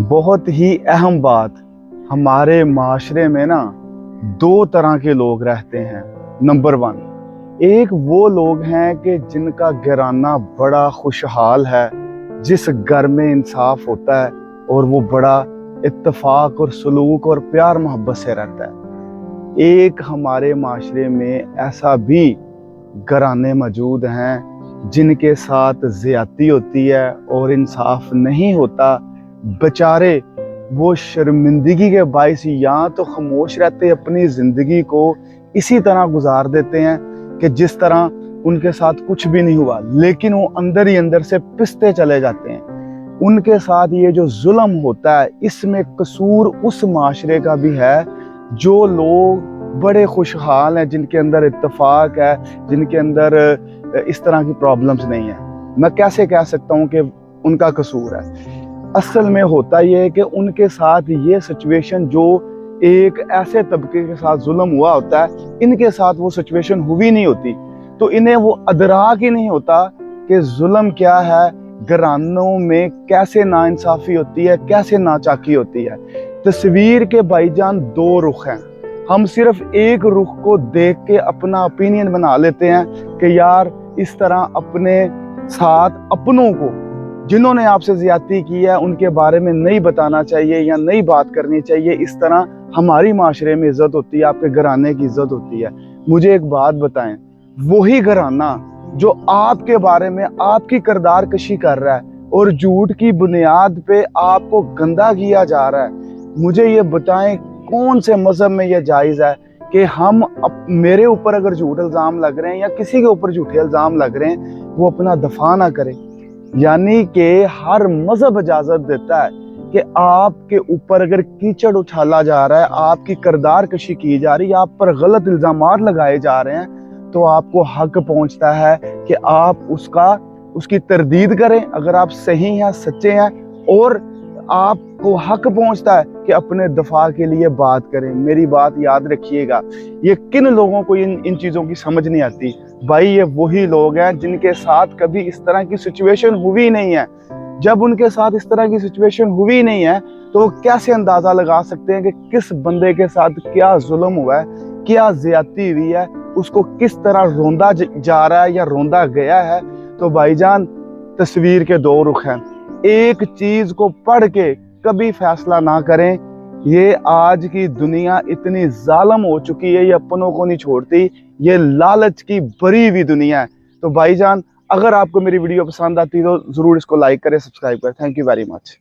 बहुत ही अहम बात, हमारे माशरे में ना दो तरह के लोग रहते हैं। नंबर वन, एक वो लोग हैं कि जिनका घराना बड़ा खुशहाल है, जिस घर में इंसाफ होता है और वो बड़ा इत्तेफाक और सलूक और प्यार मोहब्बत से रहता है। एक हमारे माशरे में ऐसा भी घराने मौजूद हैं जिनके साथ ज़्यादती होती है और इंसाफ नहीं होता। बेचारे वो शर्मिंदगी के बाइस या तो खामोश रहते, अपनी ज़िंदगी को इसी तरह गुजार देते हैं कि जिस तरह उनके साथ कुछ भी नहीं हुआ, लेकिन वो अंदर ही अंदर से पिसते चले जाते हैं। उनके साथ ये जो जुल्म होता है, इसमें कसूर उस माशरे का भी है जो लोग बड़े खुशहाल हैं, जिनके अंदर इत्तेफाक है, जिनके अंदर इस तरह की प्रॉब्लम्स नहीं है। मैं कैसे कह सकता हूँ कि उनका कसूर है? असल में होता ये है कि उनके साथ ये सिचुएशन जो एक ऐसे तबके के साथ जुल्म हुआ होता है, इनके साथ वो सिचुएशन हुई नहीं होती, तो इन्हें वो अदराक ही नहीं होता कि जुल्म क्या है, घरानों में कैसे नाइंसाफ़ी होती है, कैसे नाचाकी होती है। तस्वीर के भाईजान दो रुख हैं। हम सिर्फ एक रुख को देख के अपना ओपिनियन बना लेते हैं कि यार इस तरह अपने साथ अपनों को जिन्होंने आपसे ज़्यादती की है उनके बारे में नहीं बताना चाहिए या नहीं बात करनी चाहिए। इस तरह हमारी माशरे में इज़्ज़त होती है, आपके घराने की इज़्ज़त होती है। मुझे एक बात बताएं, वही घराना जो आपके बारे में आपकी किरदार कशी कर रहा है और झूठ की बुनियाद पे आपको गंदा किया जा रहा है, मुझे ये बताएं कौन से मज़हब में यह जायज़ है कि हम मेरे ऊपर अगर झूठ इल्ज़ाम लग रहे हैं या किसी के ऊपर झूठे इल्ज़ाम लग रहे हैं, वो अपना दफा ना करे। यानी कि हर मज़हब इजाज़त देता है कि आपके ऊपर अगर कीचड़ उछाला जा रहा है, आपकी किरदार कशी की जा रही है, आप पर गलत इल्ज़ामात लगाए जा रहे हैं, तो आपको हक पहुंचता है कि आप उसकी तरदीद करें अगर आप सही हैं, सच्चे हैं, और आपको हक पहुंचता है कि अपने दफा के लिए बात करें। मेरी बात याद रखिएगा, ये किन लोगों को इन चीज़ों की समझ नहीं आती भाई। ये वही लोग हैं जिनके साथ कभी इस तरह की सिचुएशन हुई नहीं है। जब उनके साथ इस तरह की सिचुएशन हुई नहीं है तो कैसे अंदाज़ा लगा सकते हैं कि किस बंदे के साथ क्या जुल्म हुआ है, क्या ज़्यादती हुई है, उसको किस तरह रोंदा जा रहा है या रोंदा गया है। तो भाईजान, तस्वीर के दो रुख हैं। एक चीज़ को पढ़ के कभी फैसला ना करें। ये आज की दुनिया इतनी जालिम हो चुकी है, ये अपनों को नहीं छोड़ती, ये लालच की भरी हुई दुनिया है। तो भाईजान, अगर आपको मेरी वीडियो पसंद आती तो ज़रूर इसको लाइक करें, सब्सक्राइब करें। Thank you very much.